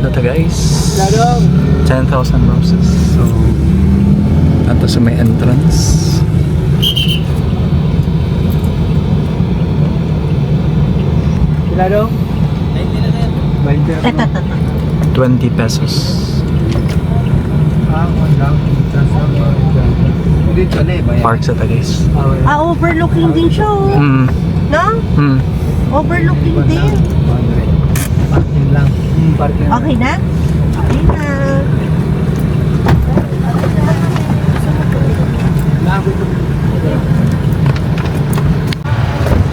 Dito guys, 10,000 roses. So, ato sa may entrance. Kilado? 20 pesos. Park sa ta guys. Overlooking din siya. Hmm. No? Hmm. Overlooking din. Parking lang. Parking lang. Okay na? Okay na.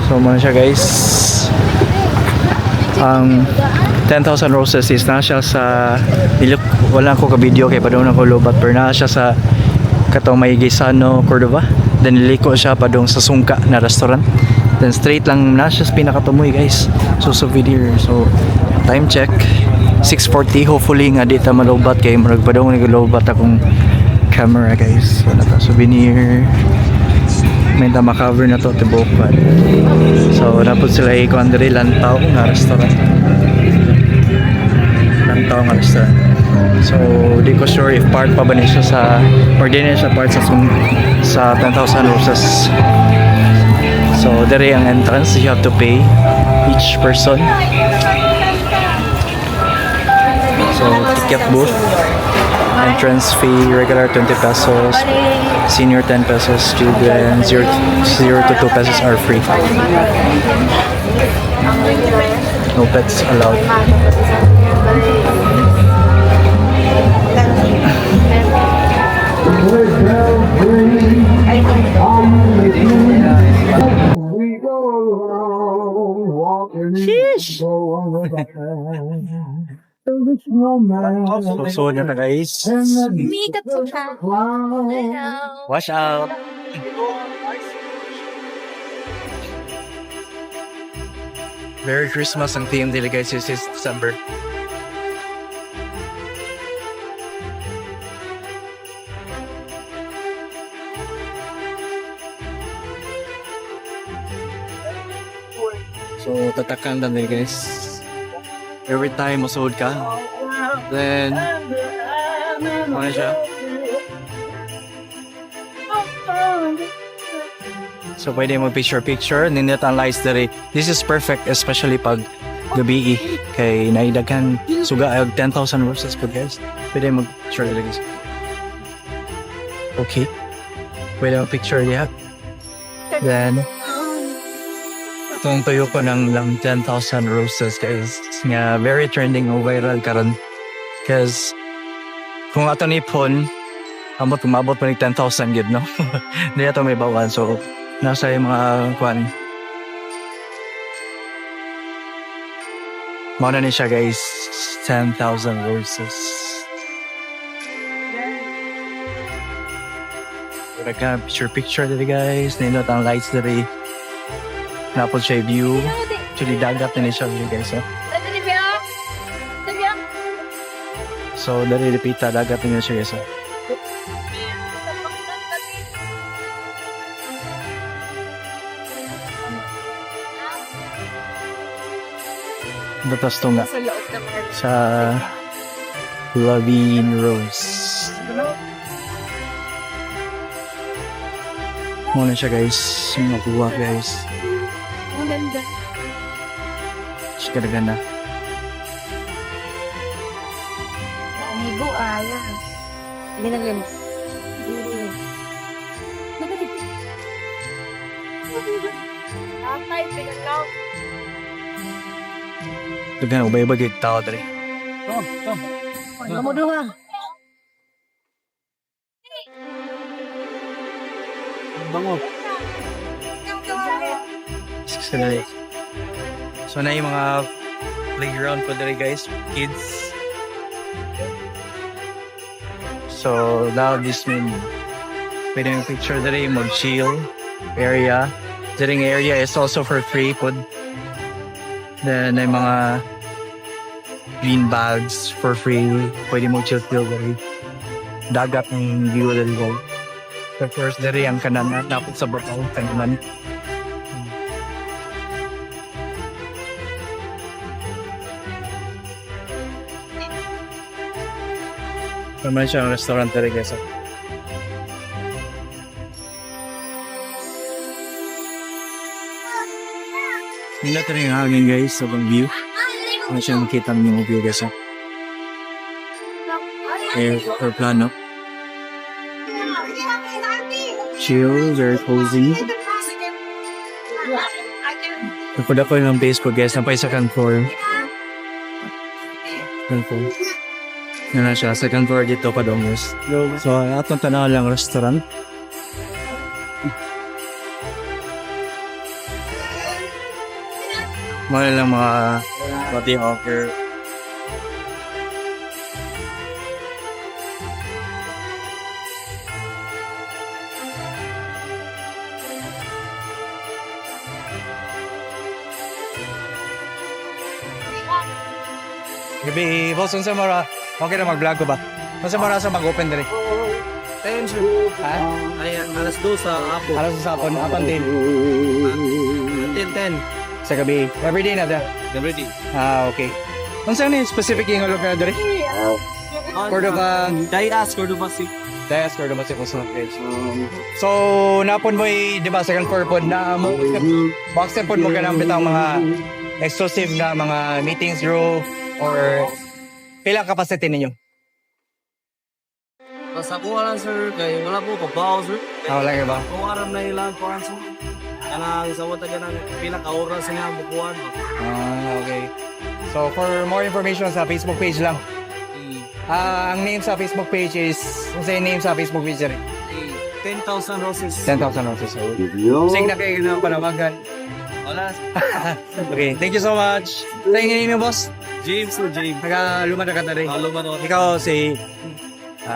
So muna siya guys. Ang 10,000 roses is na siya sa wala ko ka video kay padung na ko lobat pero na siya sa katong may Gisano, Cordova. Then niliko siya padung sa Sungka na restaurant. Then straight lang na siya sa pinakatumoy guys. So souvenir. So time check 6:40. Hopefully nga di ta malobat kay murag padung naglobat akong camera guys. So nata souvenir. May ta ma-cover na to tibok pa. So dapat sila ikuan diri Lantaw nga restaurant. Lantaw nga restaurant. So di ko sure if part pa ba niya siya sa or di na siya part sa 10,000 roses. So diri ang entrance, you have to pay each person. So ticket booth, entrance fee regular 20 pesos, senior 10 pesos, children 0 to 2 pesos are free. No pets allowed. Sheesh! So na ta guys. Mikat po siya. Wash out. Merry Christmas ang theme nila guys this is December. So tatakan lang nila guys. Every time masod ka, then ano siya? So pwede mo picture nindot ang lights dere. This is perfect especially pag gabi kay naidaghan suga ay 10,000 roses po guys. Pwede mo picture dere guys. Okay. Pwede mo picture diha. Then itong tuyo ko ng lang 10,000 roses guys. Nga very trending o viral karon. Cause kung ato ni Pon amot umabot pa ni 10,000 gid no. Hindi ato may bawan so nasa yung mga kwan. Mauna ni siya guys 10,000 roses. Nagka picture dito guys. Nindot ang lights dito. Napod siya view. Actually dagat na siya dito guys. So dari repita dagat na siya guys. Batas to nga sa Lavine Rose. Muna siya guys. Mga buwa guys. Ang ganda. Siya ganda. Amigo, ayan. Hindi na ganun. Tatay, pinagaw. Daghan ubay-ubay gyud tao diri. Ano mo doon? Bango. So na yung mga playground po diri guys, kids. So now this mean pwede yung picture diri mo chill area. Diring area is also for free food. Then may mga green bags for free. Pwede mo chill diri. Dagat ng view diri guys. Of course, diri ang kanan napot sa Bataw kanan. Naman siya ang restaurant talaga guys. Hindi natin yung hangin guys sa bang view. Ano siya makita ng view guys. Airplano. Chill, very cozy. Napunta ko yung Facebook guys. Napay sa second floor. Second floor. Yan na siya. Second floor dito pa doon guys. So, atong tanaw lang restaurant. Mga lang mga body hawker. Gabi, boss, unsa mara? Okay na mag-vlog ko ba? Unsa mara sa mag-open diri? 10 sir. Ha? Ay, alas 2 sa Apo. Alas sa hapon, apan din. Until 10. Sa gabi. Everyday na da. Everything. Ah, okay. Unsa ni specific yung lugar diri? Cordova. Dayas, Cordova City. Dayas Cordova si Costa Page. So, napon mo di ba second floor pod na mo box pod mo kanang bitang mga exclusive na mga meetings room or pila capacity ninyo? Basta ko lang sir, kay wala po pabaw sir. Ah, wala ba? Kung aram na ilang kuhan sir. Kanang sa wata ganang pila ka oras niya bukuan. Ah, okay. So, for more information sa Facebook page lang. Ang name sa Facebook page is, kung sa name sa Facebook page rin? 10,000 roses. 10,000 roses. Sing na kayo ng panawagan. Wala. Okay, thank you so much. Thank you, boss. James o James. Lumad na ka na rin. Luman o. Ikaw si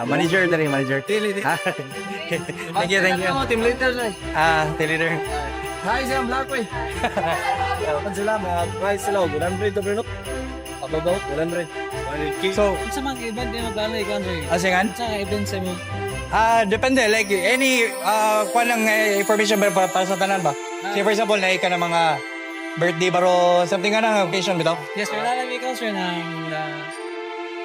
manager na rin, manager. Tili. Thank you. Team leader na. Team leader. Hi, siya ang black way. Kapan sila, mga price sila. 100 to brinok. Papabaw, 100. So, sa mga event yung maglalay ka, sir. asingan? Sa mga event sa mo. Depende. Like, any, kung lang information ba para sa tanan ba? Say, for example, na ka ng mga birthday baro, something nga na occasion bitaw? Yes, sir. Lalagay ka, sir, ng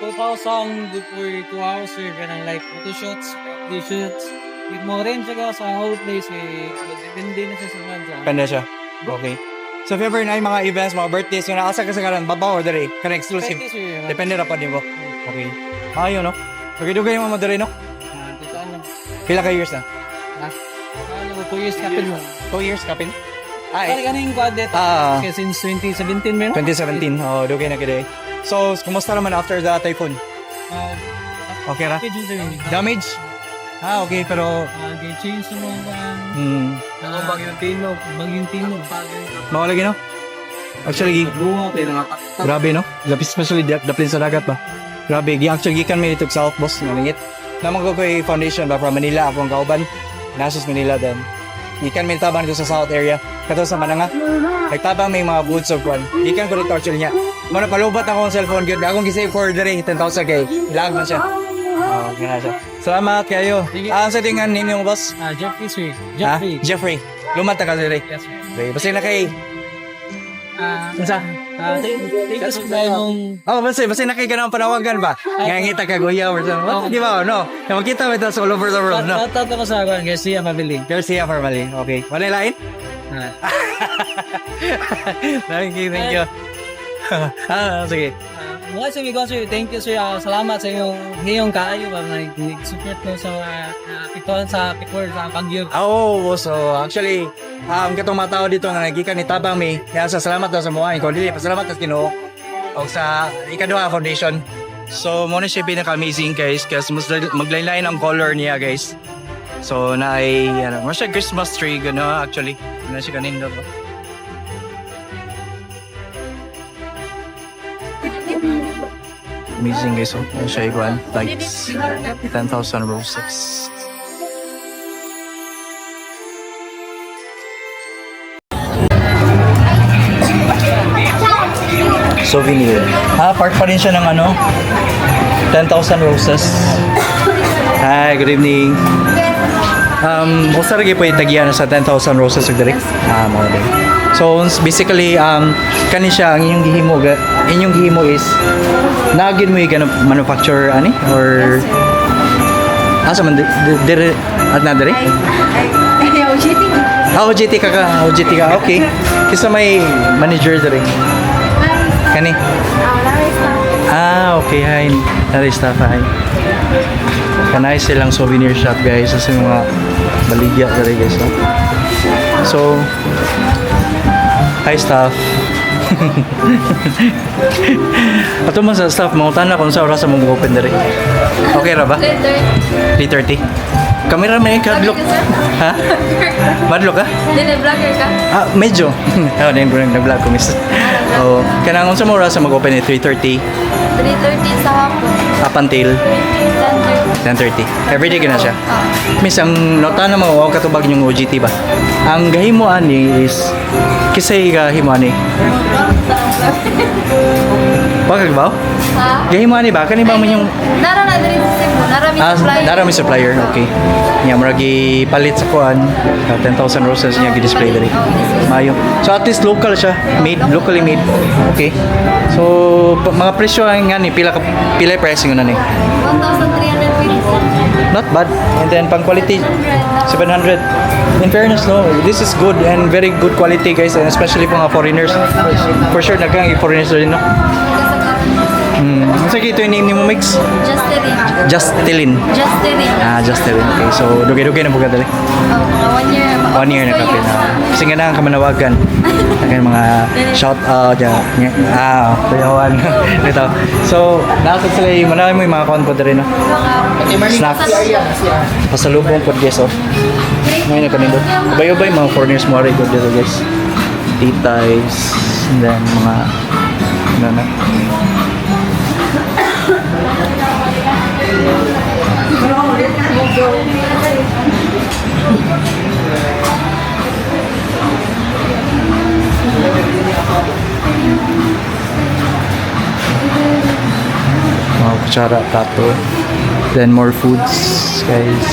2,000 good for 2 hours, sir. Ganang like photo shots, t-shirts. With mo rin siya sa whole place, eh. Depende na siya sa bansa. Depende siya. Okay. So, if ever na yung mga events, mga birthdays, yung nakasa ka sa karan, babaw or dali? Kana exclusive? Pwede, sir. Depende na pa din mo. Okay. Ayun, no? Pagkidugay yung mga dali, no? Tutaan lang. Pila ka years na? Ano ko, 2 years kapil mo. 2 years kapin? Kali ka na yung quadet. Kasi since 2017 meron? 2017. Oh, dugay na kada. So, kumusta naman after the typhoon? Okay ra? Damage? Okay, pero... change sa mga... Bagyong Tino. Mga lagi, no? Actually, grabe, no? Especially daplin sa dagat ba? Grabe, actually, gikan may itog South, boss, nalingit. Naman ko kay foundation ba from Manila, akong kauban. Nasus Manila din. Gikan may tabang dito sa South area. Kato sa Mananga. Nagtabang may mga boots of one. Gikan ko dito actually niya. Muna palubat ako ng cellphone, good. Akong gisave for the ring, 10,000 kay. Ilag man siya. Gina siya. Salamat kayo. Sa tingan ninyo, boss? Jeffrey, sir. Jeffrey. Lumata ka sir. Yes, sir. Okay, basta na kay... Thank you, sir. Basta na kay ganang panawagan ba? Ngangita ka guya or something. Di ba, no? Makita mo ito all over the world, no? Tato ko sa akin, Garcia Mabili. Garcia formally. Okay. Wala lain? Thank you. Sige. Mga sir, sir, thank you, sir. Salamat sa inyong kaayo. Nag-support mo sa pikuan sa Baguio. So actually, katong mga tao dito nga nagikan ni Tabang may kaya sa salamat daw sa mga ikaw dili pasalamat sa Ginoo o sa Ikaduha Foundation. So mo na siya pinaka-amazing guys kasi maglain-lain ang color niya guys. So na ay mo siya Christmas tree gano actually. Na siya kanin daw. Amazing guys, siya iguan like 10,000 roses. Souvenir. Part pa rin siya ng 10,000 roses. Hi, good evening. Usa ra gyud po itagyan sa 10,000 roses ug diri. Mo din. So basically kani siya ang inyong gihimo is nagin mo yung manufacturer ani or Asa man dire at na dire? Ayaw, cheating. OJT ka ka, OJT ka. Okay. Kisa may manager dire. Kani? Okay, hi. Nari staff, hi. Kanay silang souvenir shop, guys. Sa mga baligya dire, guys. No? So, hi staff. Ato man sa staff, mangutana kung sa oras mong open dire. Okay ra ba? 3:30. Kamera may kadlok. Ha? Madlok ka? Dili, vlogger ka? Medyo. Din ko nag-vlog ko, miss. Oh, kanang unsa mo oras sa mag-open ni 3:30 3:30 sa hapon. up until 10:30. Everyday gina siya. Miss, ang nota na mo katubag yung OJT ba? Ang gahimo ani is kisay gahimo ani. Bakit ba? Ha? Gahimo ani ba? Kani ba man yung Nara na diri sa Cebu. Nara mi supply. Narami supplier, okay. Nya muragi palit sa kuan, 10,000 roses niya gi-display diri. Mayo. So at least local siya, made, locally made. Okay. So mga presyo ang nga ni pila pricing na ni. 1,300 pesos. Not bad. And then pang quality 700. In fairness, no, this is good and very good quality, guys, and especially for mga foreigners. For sure nagang foreigners din, no. Sige, ito yung name ni mo, Mix? Justin. Justin. Justin. Okay. So, dugay-dugay na buka dali. Mga 1 year. 1 year na kapin. Kasi nga na kamanawagan. Ang mga shout out. Kuyawan. Ito. So, nakasad sila yung marami mo yung mga account po dali, no? Snacks. Pasalubong po, guys, oh. Ngayon na kanindot. Ubay-ubay mga foreigners mo rin dito, guys. Titays. And then, mga ano na. Mga kutsara, plato. Then more foods, guys.